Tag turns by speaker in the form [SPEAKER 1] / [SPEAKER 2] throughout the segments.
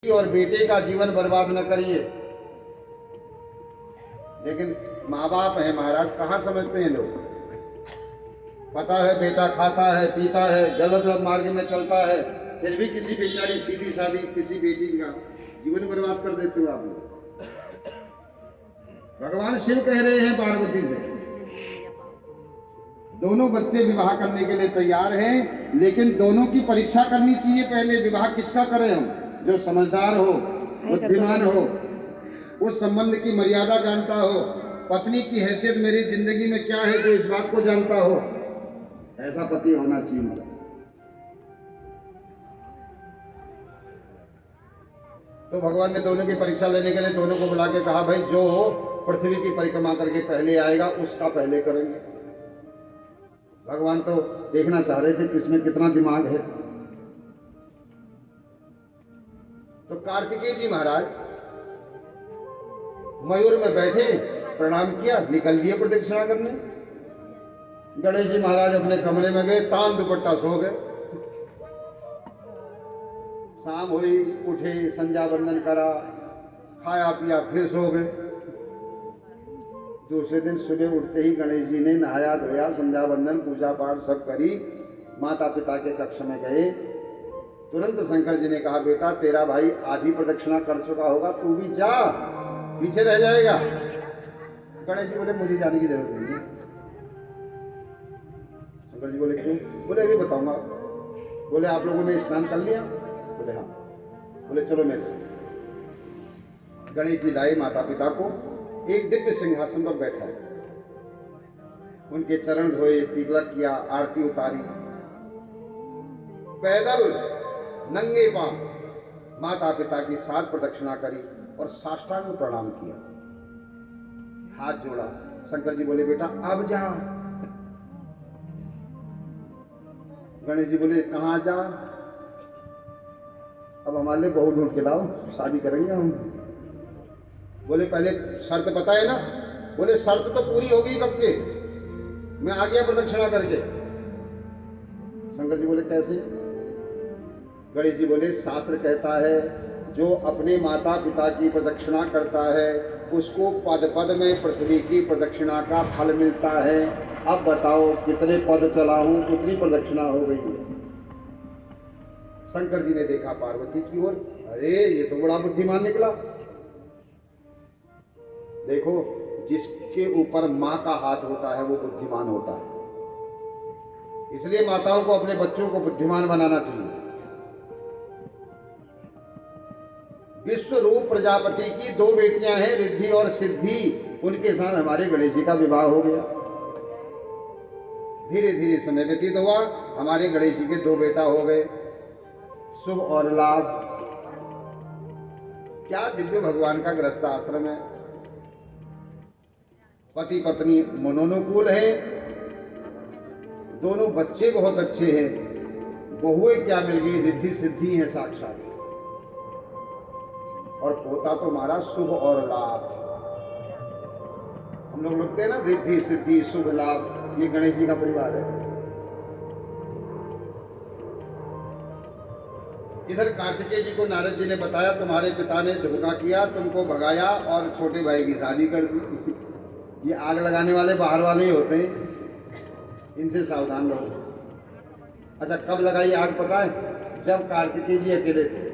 [SPEAKER 1] और बेटे का जीवन बर्बाद न करिए। लेकिन माँ बाप हैं महाराज, कहाँ समझते हैं लोग। पता है बेटा खाता है पीता है गलत मार्ग में चलता है, फिर भी किसी बेचारी सीधी सादी किसी बेटी का जीवन बर्बाद कर देते हो आप लोग। भगवान शिव कह रहे हैं पार्वती से, दोनों बच्चे विवाह करने के लिए तैयार हैं, लेकिन दोनों की परीक्षा करनी चाहिए पहले। विवाह किसका करें हम? जो समझदार हो, बुद्धिमान हो, उस संबंध की मर्यादा जानता हो, पत्नी की हैसियत मेरी जिंदगी में क्या है जो इस बात को जानता हो, ऐसा पति होना चाहिए मेरा। तो भगवान ने दोनों की परीक्षा लेने के लिए दोनों को बुला के कहा, भाई जो पृथ्वी की परिक्रमा करके पहले आएगा उसका पहले करेंगे। भगवान तो देखना चाह रहे थे कि इसमें कितना दिमाग है। तो कार्तिकेय जी महाराज मयूर में बैठे, प्रणाम किया, निकल लिए प्रदक्षिणा करने। गणेश जी महाराज अपने कमरे में गए, तान दुपट्टा सो गए। शाम हुई, उठे, संध्या वंदन करा, खाया पिया, फिर सो गए। दूसरे दिन सुबह उठते ही गणेश जी ने नहाया धोया, संध्या वंदन पूजा पाठ सब करी, माता पिता के कक्ष में गए। तुरंत शंकर जी ने कहा, बेटा तेरा भाई आधी प्रदक्षिणा कर चुका होगा, तू भी जा, पीछे रह जाएगा। गणेश जी बोले, मुझे जाने की जरूरत नहीं है। शंकर जी बोले, क्यों? बोले अभी बताऊंगा। बोले आप लोगों ने स्नान कर लिया? बोले हाँ। बोले चलो मेरे साथ। गणेश जी लाए माता पिता को, एक दिव्य सिंहासन पर बैठाए, उनके चरण धोए, तिलक किया, आरती उतारी, पैदल नंगे पांव माता पिता की 7 प्रदक्षिणा करी और साष्टांग प्रणाम किया, हाथ जोड़ा। शंकर जी बोले, बेटा अब जा। गणेश जी बोले, कहाँ जा? अब हमारे लिए बहू ढूंढ के लाओ, शादी करेंगे हम। बोले पहले शर्त पता है ना? बोले शर्त तो पूरी होगी कब के, मैं आ गया प्रदक्षिणा करके। शंकर जी बोले, कैसे? गणेश जी बोले, शास्त्र कहता है जो अपने माता पिता की प्रदक्षिणा करता है उसको पद पद में पृथ्वी की प्रदक्षिणा का फल मिलता है। अब बताओ कितने पद चला हूं, कितनी प्रदक्षिणा हो गई है। शंकर जी ने देखा पार्वती की ओर, अरे ये तो बड़ा बुद्धिमान निकला। देखो जिसके ऊपर माँ का हाथ होता है वो बुद्धिमान होता है, इसलिए माताओं को अपने बच्चों को बुद्धिमान बनाना चाहिए। विश्व रूप प्रजापति की 2 बेटियां हैं, रिद्धि और सिद्धि, उनके साथ हमारे गणेश जी का विवाह हो गया। धीरे धीरे समय व्यतीत हुआ, हमारे गणेश जी के 2 बेटा हो गए, शुभ और लाभ। क्या दिव्य भगवान का गृहस्थ आश्रम है। पति पत्नी मनोनुकूल है, दोनों बच्चे बहुत अच्छे हैं, बहुएं क्या मिल गई, रिद्धि सिद्धि है साक्षात, और पोता तो हमारा शुभ और लाभ। हम लोग लिखते हैं ना, रिद्धि सिद्धि शुभ लाभ, ये गणेश जी का परिवार है। इधर कार्तिकेय जी को नारद जी ने बताया, तुम्हारे पिता ने धोखा किया, तुमको भगाया और छोटे भाई की शादी कर दी। ये आग लगाने वाले बाहर वाले ही होते हैं, इनसे सावधान रहो। अच्छा कब लगाई आग पता है? जब कार्तिकेय जी अकेले थे।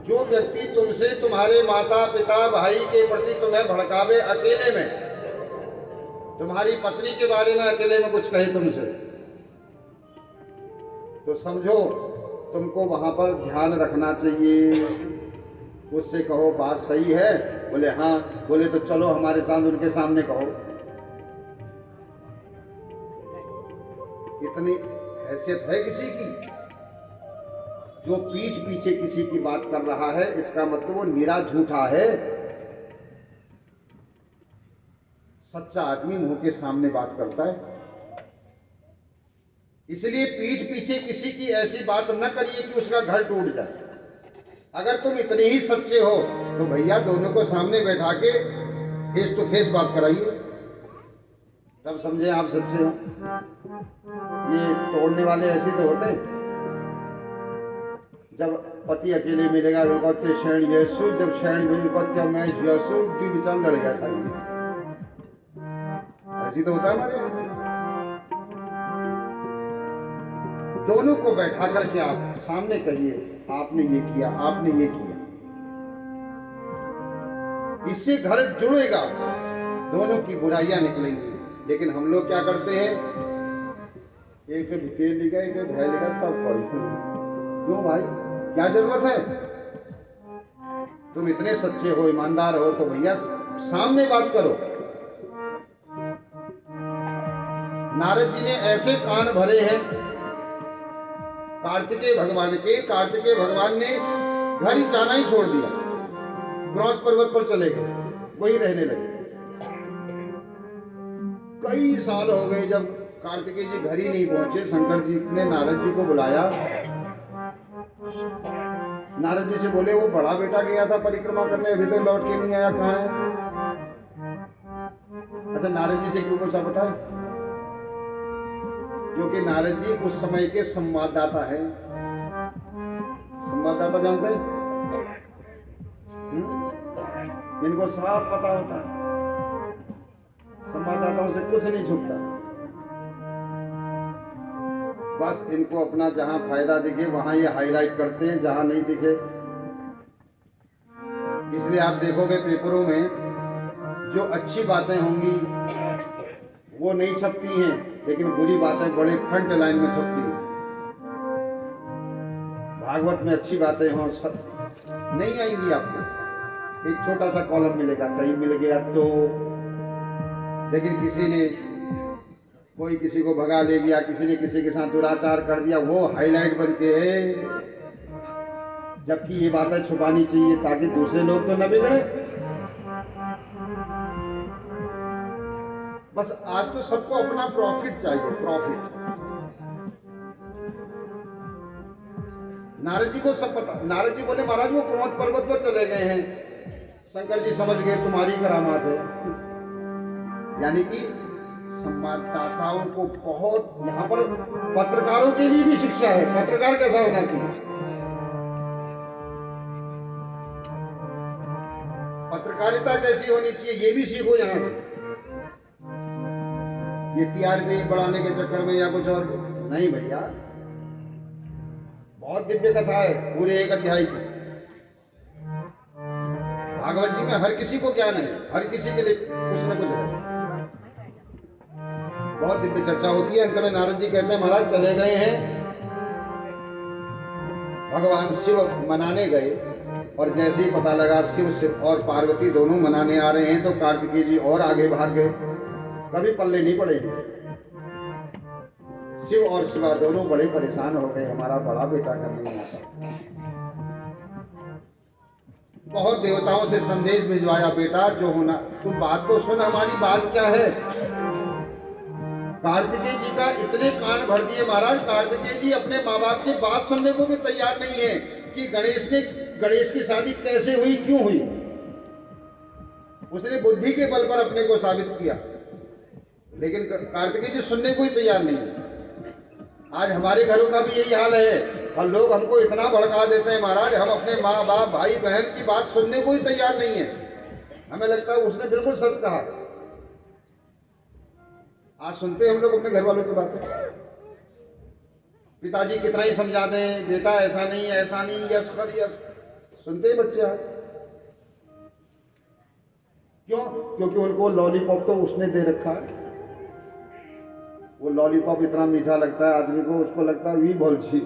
[SPEAKER 1] जो व्यक्ति तुमसे तुम्हारे माता पिता भाई के प्रति तुम्हें भड़कावे अकेले में, तुम्हारी पत्नी के बारे में अकेले में कुछ कहे तुमसे, तो समझो तुमको वहां पर ध्यान रखना चाहिए। उससे कहो बात सही है, बोले हाँ, बोले तो चलो हमारे साथ उनके सामने कहो। इतनी हैसियत है किसी की? जो पीठ पीछे किसी की बात कर रहा है इसका मतलब वो निरा झूठा है। सच्चा आदमी मुंह के सामने बात करता है। इसलिए पीठ पीछे किसी की ऐसी बात न करिए कि उसका घर टूट जाए। अगर तुम इतने ही सच्चे हो तो भैया दोनों को सामने बैठा के फेस टू फेस बात कराइए, तब समझे आप सच्चे हो। ये तोड़ने वाले ऐसे तो होते हैं। जब पति अकेले मिलेगा विपत्य शरण यीशु, जब शरण में विपत्य मैं यीशु, की विचार लड़ गया खाली। ऐसी तो होता है हमारे यहाँ। दोनों को बैठा करके आप सामने कहिए, आपने ये किया, आपने ये किया, इससे घर जुड़ेगा, दोनों की बुराइयां निकलेंगी। लेकिन हम लोग क्या करते हैं, एक भिकेल लिखा, एक भय लिखा, तब क्यों भाई, क्या जरूरत है? तुम इतने सच्चे हो, ईमानदार हो, तो भैया सामने बात करो। नारद जी ने ऐसे कान भरे हैं कार्तिकेय भगवान के, कार्तिकेय भगवान ने घर ही जाना ही छोड़ दिया, क्रोध पर्वत पर चले गए, वही रहने लगे। कई साल हो गए, जब कार्तिकेय जी घर ही नहीं पहुंचे, शंकर जी ने नारद जी को बुलाया। नारद जी से बोले, वो बड़ा बेटा गया था परिक्रमा करने, अभी तक लौट के नहीं आया, कहाँ है? अच्छा, नारद जी से क्यों पूछा पता है? क्योंकि नारद जी उस समय के संवाददाता हैं। संवाददाता जानते हैं? इनको सब पता होता है, संवाददाताओं से कुछ नहीं छुपता। बस इनको अपना जहां फायदा दिखे वहां ये हाईलाइट करते हैं, जहां नहीं दिखे। इसलिए आप देखोगे पेपरों में जो अच्छी बातें होंगी वो नहीं छपती हैं, लेकिन बुरी बातें बड़े फ्रंट लाइन में छपती हैं। भागवत में अच्छी बातें हों, सब नहीं आएंगी आपको, एक छोटा सा कॉलम मिलेगा, कहीं मिल गया तो। लेकिन किसी ने कोई किसी को भगा ले गया, किसी ने किसी के साथ दुराचार कर दिया, वो हाईलाइट बन के है, जबकि ये बातें छुपानी चाहिए ताकि दूसरे लोग तो न बिगड़े। बस आज तो सबको अपना प्रॉफिट चाहिए, प्रॉफिट। नारद जी को सब पता। नारद जी बोले, महाराज वो क्रोध पर्वत पर चले गए हैं। शंकर जी समझ गए तुम्हारी करामात है। यानी कि संवाददाताओं को बहुत, यहाँ पर पत्रकारों के लिए भी शिक्षा है, पत्रकार कैसा होना चाहिए। पत्रकारिता कैसी होनी चाहिए, ये भी सीखो यहाँ से। ये टीआरपी बढ़ाने के चक्कर में या कुछ और नहीं भैया। बहुत दिव्य कथा है, पूरे एक अध्याय की। भागवत जी में हर किसी को ज्ञान है, हर किसी के लिए कुछ न कुछ है। बहुत दिव्य चर्चा होती है। अंत में नारद जी कहते हैं, महाराज चले गए हैं, भगवान शिव मनाने गए, और जैसे ही पता लगा शिव और पार्वती दोनों मनाने आ रहे हैं, तो कार्तिकेय जी और आगे भाग गए। कभी पल्ले नहीं पड़े। शिव और शिवा दोनों बड़े परेशान हो गए, हमारा बड़ा बेटा घर नहीं आता। बहुत देवताओं से संदेश भिजवाया, बेटा जो होना, तुम बात तो सुन, हमारी बात क्या है। कार्तिकेय जी का इतने कान भर दिए महाराज, कार्तिकेय जी अपने माँ बाप की बात सुनने को भी तैयार नहीं है कि गणेश की शादी कैसे हुई, क्यों हुई। उसने बुद्धि के बल पर अपने को साबित किया, लेकिन कार्तिकेय जी सुनने को ही तैयार नहीं है। आज हमारे घरों का भी यही हाल है, और लोग हमको इतना भड़का देते हैं महाराज, हम अपने माँ बाप भाई बहन की बात सुनने को ही तैयार नहीं है। हमें लगता है उसने बिल्कुल सच कहा। आज सुनते हैं हम लोग अपने घर वालों की बातें, पिताजी कितना ही समझा दें, बेटा ऐसा नहीं ऐसा नहीं, यस कर यस, सुनते ही बच्चे आज। क्यों? क्योंकि उनको लॉलीपॉप तो उसने दे रखा है। वो लॉलीपॉप इतना मीठा लगता है आदमी को, उसको लगता है वी भोलछी।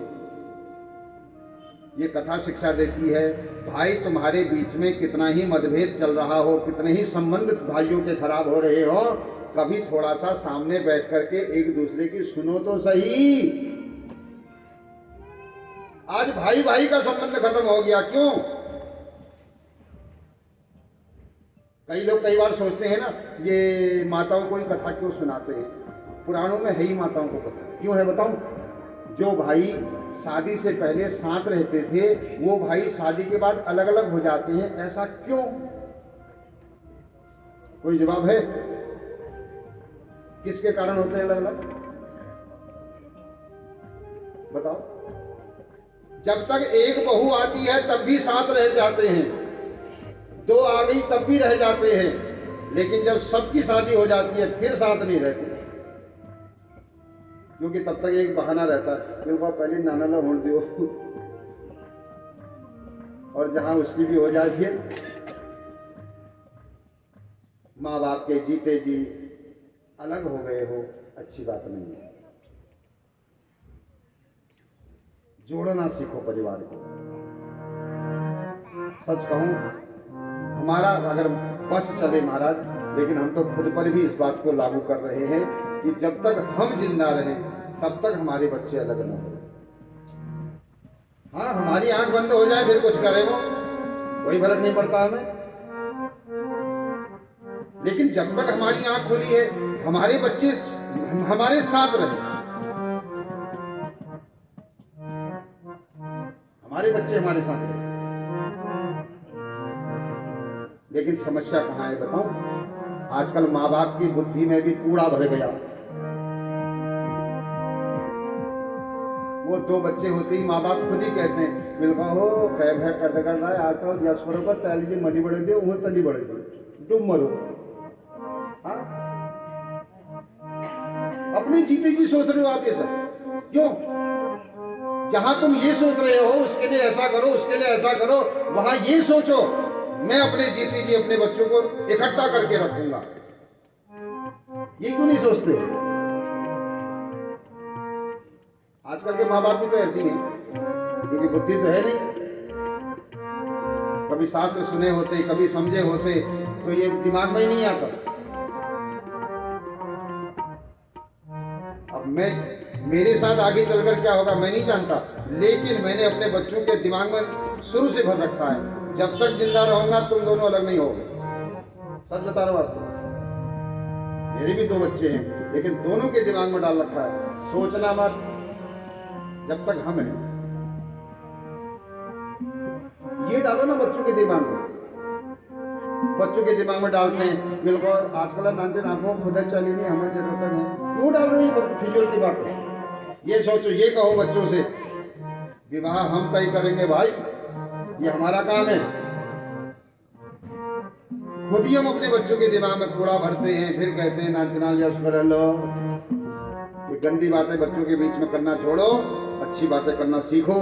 [SPEAKER 1] ये कथा शिक्षा देती है, भाई तुम्हारे बीच में कितना ही मतभेद चल रहा हो, कितने ही संबंध भाइयों के खराब हो रहे हो, कभी थोड़ा सा सामने बैठ करके एक दूसरे की सुनो तो सही। आज भाई भाई का संबंध खत्म हो गया, क्यों? कई लोग कई बार सोचते हैं ना, ये माताओं को ही कथा क्यों सुनाते हैं। पुराणों में है ही माताओं को पता, क्यों है बताऊं? जो भाई शादी से पहले साथ रहते थे, वो भाई शादी के बाद अलग अलग हो जाते हैं, ऐसा क्यों? कोई जवाब है? किसके कारण होते हैं अलग अलग? बताओ। जब तक एक बहू आती है तब भी साथ रह जाते हैं, दो आ गई तब भी रह जाते हैं, लेकिन जब सबकी शादी हो जाती है फिर साथ नहीं रहते, क्योंकि तब तक एक बहाना रहता है, बिल्कुल पहले नाना ला होड़ दो, और जहां उसकी भी हो जाए फिर माँ बाप के जीते जी अलग हो गए हो, अच्छी बात नहीं है। जोड़ना सीखो परिवार को। सच कहूं, हमारा अगर बस चले महाराज, लेकिन हम तो खुद पर भी इस बात को लागू कर रहे हैं कि जब तक हम जिंदा रहें तब तक हमारे बच्चे अलग न हो। हाँ, हमारी आंख बंद हो जाए फिर कुछ करे वो, कोई फर्क नहीं पड़ता हमें, लेकिन जब तक हमारी आंख खुली है हमारे बच्चे हमारे साथ रहे, हमारे बच्चे हमारे साथ रहे। लेकिन समस्या कहां है बताऊं? आजकल माँ बाप की बुद्धि में भी कूड़ा भर गया। वो दो बच्चे होते ही माँ बाप खुद ही कहते हैं, मिलगा हो कह भय कद कर रहा है आजकल, या स्वर पर तैली जी मनी बढ़े दे वो तली बढ़े दे, तुम मरो। हाँ, अपनी जीते जी सोच रहे हो आप ये सब क्यों? जहां तुम ये सोच रहे हो उसके लिए ऐसा करो, उसके लिए ऐसा करो, वहां ये सोचो मैं अपने जीते जी अपने बच्चों को इकट्ठा करके रखूंगा। ये क्यों नहीं सोचते? आजकल के माँ बाप भी तो ऐसी हैं, क्योंकि बुद्धि तो है नहीं, कभी शास्त्र सुने होते, कभी समझे होते, तो ये दिमाग में ही नहीं आता। अब मेरे साथ आगे चलकर क्या होगा मैं नहीं जानता, लेकिन मैंने अपने बच्चों के दिमाग में शुरू से भर रखा है, जब तक जिंदा रहूंगा तुम दोनों अलग नहीं होगे। सच बता रहा हूं आपको, मेरे भी दो बच्चे हैं, लेकिन दोनों के दिमाग में डाल रखा है, सोचना मत जब तक हम हैं। ये डालो ना बच्चों के दिमाग में, बच्चों के दिमाग में डालते हैं बिल्कुल आजकल नानते नापो खुद चली नहीं हमें जरूरत है, क्यों डाल रही है फिजूल की बात? ये सोचो, ये कहो बच्चों से विवाह हम तय करेंगे भाई, ये हमारा काम है। खुद ही हम अपने बच्चों के दिमाग में कूड़ा भरते हैं, फिर कहते हैं नाचनाल यश कर लो। ये गंदी बातें बच्चों के बीच में करना छोड़ो, अच्छी बातें करना सीखो,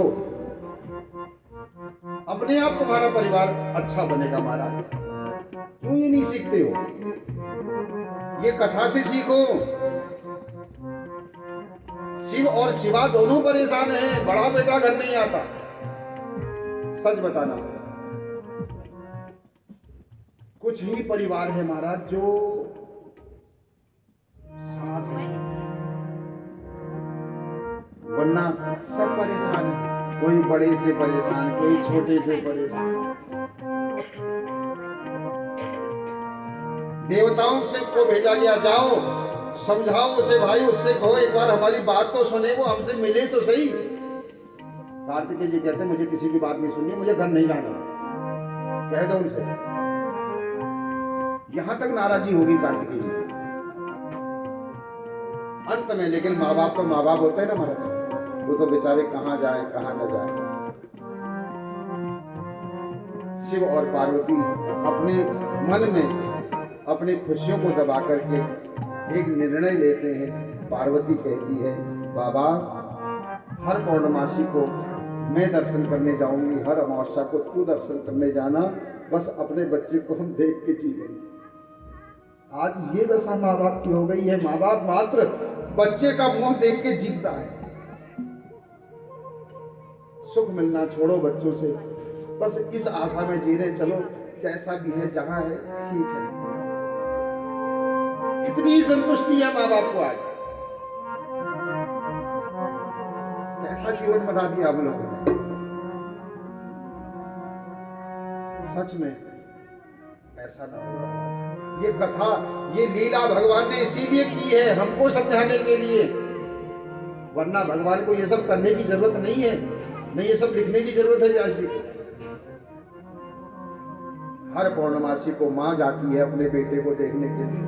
[SPEAKER 1] अपने आप तुम्हारा परिवार अच्छा बनेगा महाराज। क्यों ये नहीं सीखते हो? ये कथा से सीखो। शिव और शिवा दोनों परेशान हैं, बड़ा बेटा घर नहीं आता। सच बताना, कुछ ही परिवार है महाराज जो साथ है, वरना सब परेशान है, कोई बड़े से परेशान, कोई छोटे से परेशान। देवताओं से को भेजा गया, जाओ समझाओ उसे भाई, उससे कहो एक बार हमारी बात तो सुने, वो हमसे मिले तो सही। कार्तिकेय जी कहते मुझे किसी की बात नहीं सुननी, मुझे घर नहीं जाना, कह दो उनसे। यहां तक नाराजी होगी कार्तिकेय जी अंत में। लेकिन माँ बाप तो माँ बाप होते हैं ना महाराज, वो तो बेचारे कहां जाए कहां न जाए। शिव और पार्वती अपने मन में अपनी खुशियों को दबा करके एक निर्णय लेते हैं। पार्वती कहती है बाबा हर पौर्णमासी को मैं दर्शन करने जाऊंगी, हर अमावस्या को तू दर्शन करने जाना, बस अपने बच्चे को हम देख के जी लेंगे। आज ये दशा माँ बाप की हो गई है, माँ बाप मात्र बच्चे का मुंह देख के जीतता है। सुख मिलना छोड़ो बच्चों से, बस इस आशा में जी रहे, चलो जैसा भी है जहां है ठीक है। इतनी संतुष्टि है माँ बाप को। आज कैसा जीवन बना दिया हम लोगों ने, सच में ऐसा ना होगा। ये कथा, ये लीला भगवान ने इसीलिए की है, हमको समझाने के लिए, वरना भगवान को ये सब करने की जरूरत नहीं है, न ये सब लिखने की जरूरत है व्यासी को। हर पौर्णमासी को माँ जाती है अपने बेटे को देखने के लिए,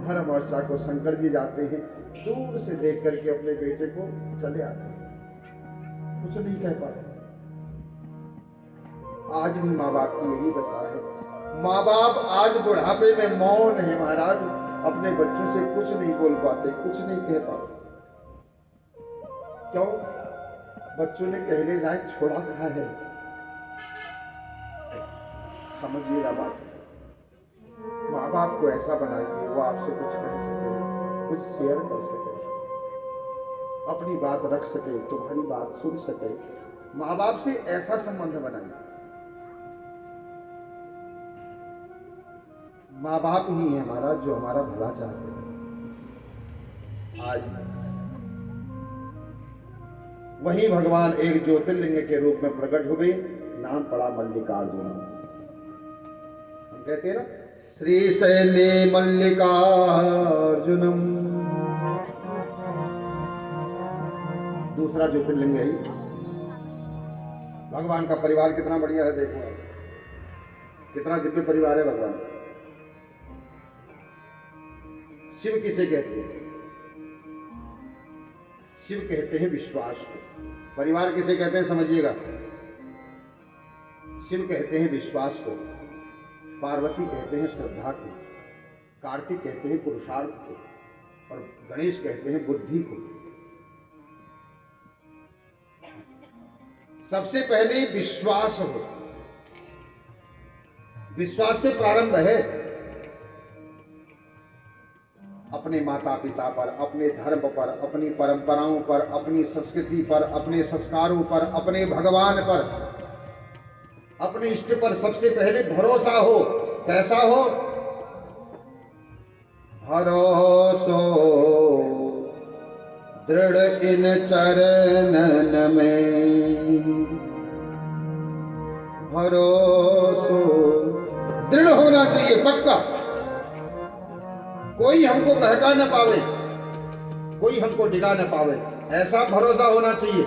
[SPEAKER 1] हर अमावस्या को शंकर जी जाते हैं, दूर से देख करके अपने बेटे को चले आते हैं। कुछ नहीं कह पाते। आज भी माँ बाप की यही दशा है। माँ बाप आज बुढ़ापे में मौन है महाराज, अपने बच्चों से कुछ नहीं बोल पाते, कुछ नहीं कह पाते। क्यों? बच्चों ने कहने लायक छोड़ा कहाँ है? समझिएगा बात। माँ बाप को ऐसा बनाइए वो आपसे कुछ कह सके, कुछ शेयर कर सके, अपनी बात रख सके, तुम्हारी बात सुन सके। माँ बाप से ऐसा संबंध बनाइए। माँ बाप ही है हमारा जो हमारा भला चाहते हैं। आज वही भगवान एक ज्योतिर्लिंग के रूप में प्रकट हुए, नाम पड़ा मल्लिकार्जुन। हम कहते हैं ना, श्रीशैले मल्लिकार्जुनम। दूसरा ज्योतिर्लिंग है। भगवान का परिवार कितना बढ़िया है, देखो आप, कितना दिव्य परिवार है भगवान। शिव किसे कहते हैं? शिव कहते हैं विश्वास को। परिवार किसे कहते हैं समझिएगा? शिव कहते हैं विश्वास को, पार्वती कहते हैं श्रद्धा को, कार्तिक कहते हैं पुरुषार्थ को, और गणेश कहते हैं बुद्धि को। सबसे पहले विश्वास हो। विश्वास से प्रारंभ है। अपने माता पिता पर, अपने धर्म पर, अपनी परंपराओं पर, अपनी संस्कृति पर, अपने संस्कारों पर, अपने भगवान पर, अपने इष्ट पर सबसे पहले भरोसा हो। कैसा हो? भरोसो दृढ़ इन चरणन में, भरोसो दृढ़ होना चाहिए, पक्का। कोई हमको बहका न पावे, कोई हमको डिगा न पावे, ऐसा भरोसा होना चाहिए।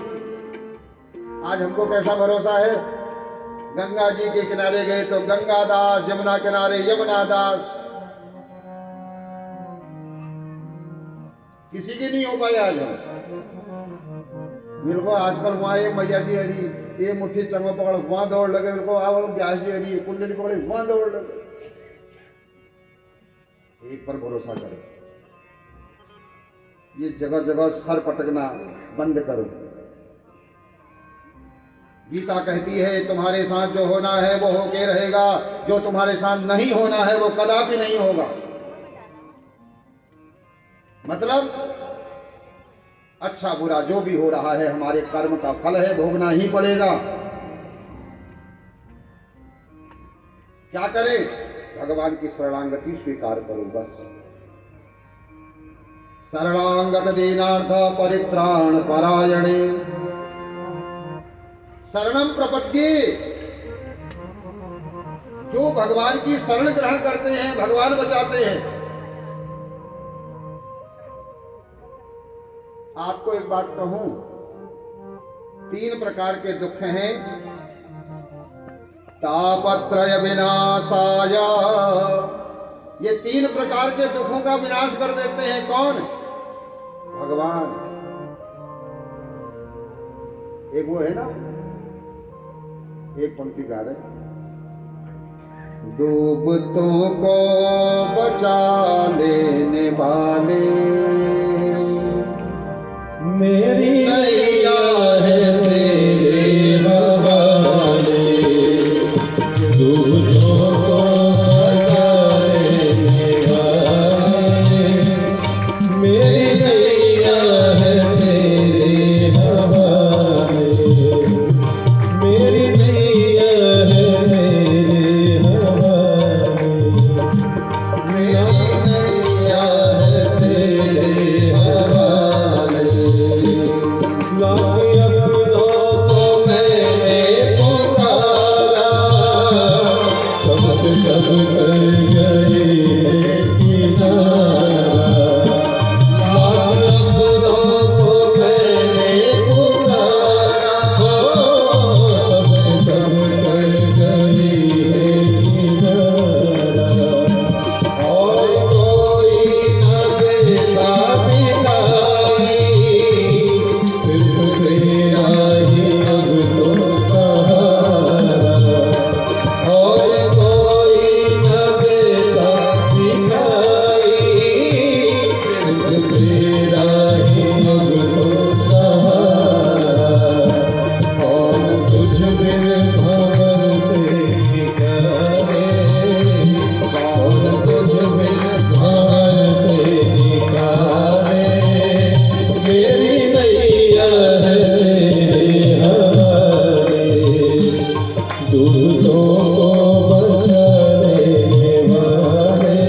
[SPEAKER 1] आज हमको कैसा भरोसा है? गंगा जी के किनारे गए तो गंगा दास, यमुना किनारे यमुना दास। किसी की नहीं हो पाए आज हम। मेरे को आजकल वहां ये मैया जी हरी, ये मुट्ठी चंगो पकड़ वहां दौड़ लगे, मेरे को ब्याह जी हरी, कुंडली पकड़े वहां दौड़ लगे। एक पर भरोसा करो। ये जगह जगह सर पटकना बंद करो। गीता कहती है तुम्हारे साथ जो होना है वो होके रहेगा, जो तुम्हारे साथ नहीं होना है वो कदापि नहीं होगा। मतलब अच्छा बुरा जो भी हो रहा है हमारे कर्म का फल है, भोगना ही पड़ेगा। क्या करें? भगवान की शरणागति स्वीकार करो बस। शरणागत दीनार्थ परित्राण परायणे शरणम प्रपद्ये। जो भगवान की शरण ग्रहण करते हैं भगवान बचाते हैं। आपको एक बात कहूं, 3 प्रकार के दुख हैं। तापत्रय विनाशाय, ये 3 प्रकार के दुखों का विनाश कर देते हैं। कौन? भगवान। एक वो है ना, एक पंक्ति गा रहे, डूबतों को बचा लेने वाले मेरी नैया है तेरे हवाले। डूबतों को बचा लेने वाले मेरी नैया है तेरे हवाले। मेरी नैया है तेरे हवाले। मेरी नैया है तेरे हवाले।
[SPEAKER 2] बिन भंवर से निकाले, कौन तुझ बिन भंवर से निकाले। मेरी नैया है तेरे हवाले, दूतों को बचाने वाले।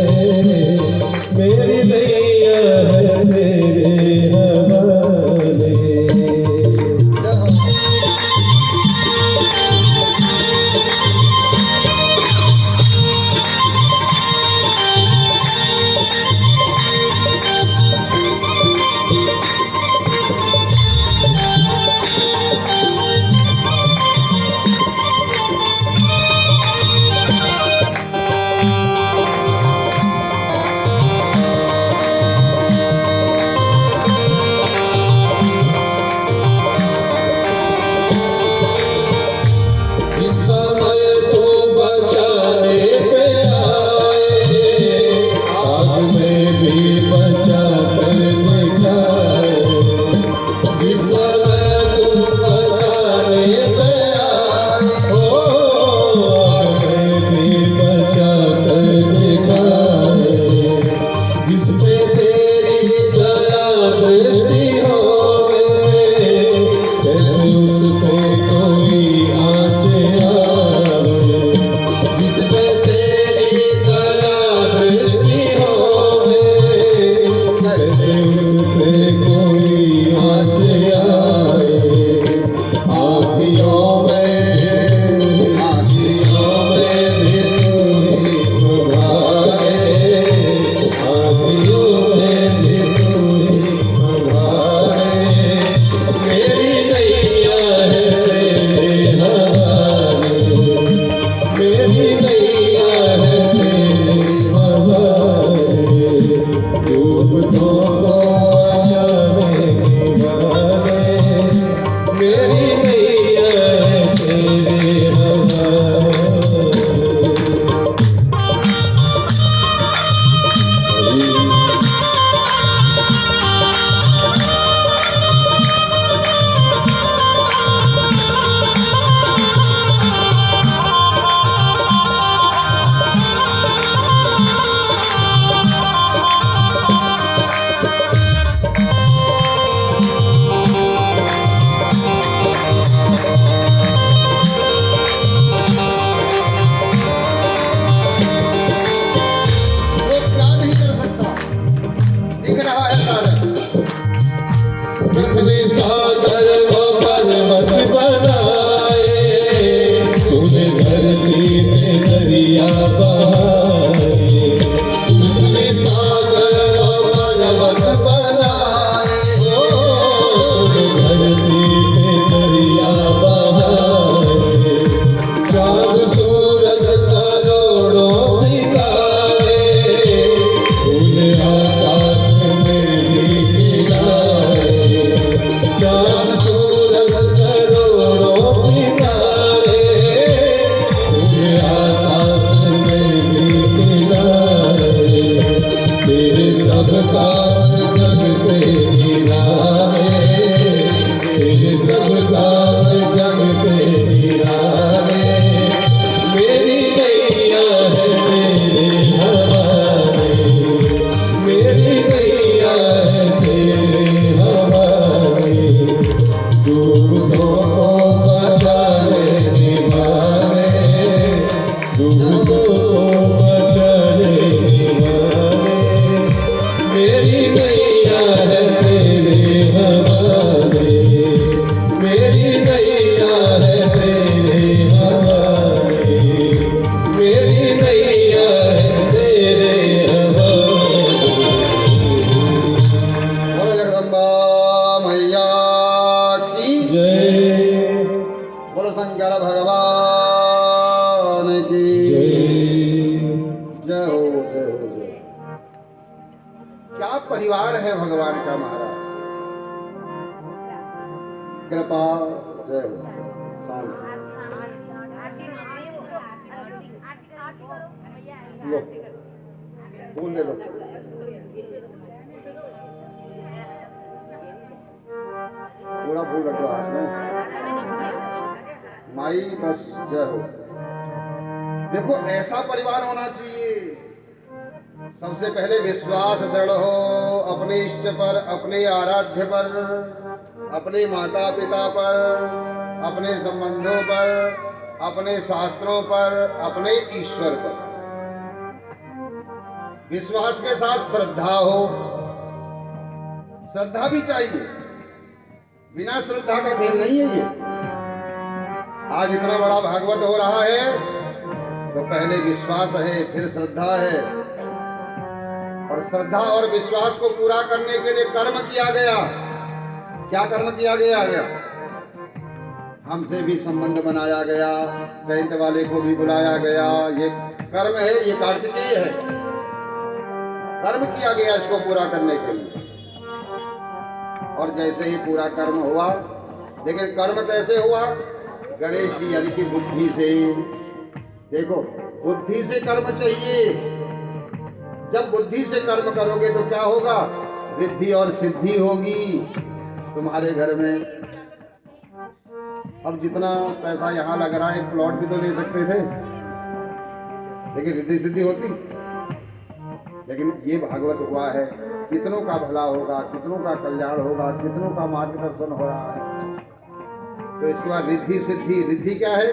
[SPEAKER 2] मेरी नैया है तेरे हवाले। इस समय तू बचाने पे आए, आग में भी बचा कर दिखाए। इस समय तू बचाने पे आए, ओ आग में भी बचा कर दिखाए। जिस पे तेरी दया दृष्टि हो, कैसे उस पे कोई आँच आवे। जिस पे तेरी दया दृष्टि हो, कैसे उस पे कोई आँच आए। आँधियों में भी तू ही संभाले, आँधियों में भी तू ही संभाले। मेरी नैया है तेरे हवाले, मेरी नैया है तेरे हवाले। डूबतों को बचाने वाले, मेरी नैया है तेरे हवाले।
[SPEAKER 1] वो क्या नहीं कर सकता, दिख रहा है सारा।
[SPEAKER 2] पृथ्वी सागर व पर्वत बनाए, तूने धरती पे दरिया बहाए। पृथ्वी सागर व पर्वत बनाए, तूने धरती पे दरिया बहाए। चाँद सूरज करोड़ों सितारे, तूने आकाश में भी खिलाए। चाँद सूरज करोड़ों सितारे, तूने आकाश में भी खिलाए। तेरे सब काम जग से निराले, तेरे सब काम जग से निराले। मेरी नैया है तेरे हवाले, मेरी नैया है तेरे हवाले। डूबतों को बचाने वाले, डूबतों को बचाने वाले। मेरी नैया है तेरे हवाले, मेरी नैया है तेरे हवाले। मेरी नैया है तेरे हवाले।
[SPEAKER 1] बोलो जगदम्बा मैया की
[SPEAKER 2] जय,
[SPEAKER 1] बोलो शंकर भगवान की
[SPEAKER 2] जय।
[SPEAKER 1] जय हो जय हो जय। क्या परिवार है भगवान का महाराज, कृपा जय हो शांति। लो फूल दे दो। पूरा फूल रखो हाथ में। माई बस जय हो। देखो ऐसा परिवार होना चाहिए, सबसे पहले विश्वास दृढ़ हो अपने इष्ट पर, अपने आराध्य पर, अपने माता पिता पर, अपने संबंधों पर, अपने शास्त्रों पर, अपने ईश्वर पर। विश्वास के साथ श्रद्धा हो, श्रद्धा भी चाहिए, बिना श्रद्धा का खेल नहीं है ये। आज इतना बड़ा भागवत हो रहा है तो पहले विश्वास है, फिर श्रद्धा है, और श्रद्धा और विश्वास को पूरा करने के लिए कर्म किया गया। क्या कर्म किया गया? हमसे भी संबंध बनाया गया, टेंट वाले को भी बुलाया गया। ये कर्म है, ये कार्तिकेय है, कर्म किया गया इसको पूरा करने के लिए। और जैसे ही पूरा कर्म हुआ, लेकिन कर्म कैसे हुआ? गणेश जी यानी कि बुद्धि से। देखो, बुद्धि से कर्म चाहिए। जब बुद्धि से कर्म करोगे तो क्या होगा? रिद्धि और सिद्धि होगी तुम्हारे घर में। अब जितना पैसा यहाँ लग रहा है, प्लॉट भी तो ले सकते थे, लेकिन रिद्धि सिद्धि होती। लेकिन ये भागवत हुआ है, कितनों का भला होगा, कितनों का कल्याण होगा, कितनों का मार्गदर्शन हो रहा है। तो इसके बाद रिद्धि सिद्धि। रिद्धि क्या है?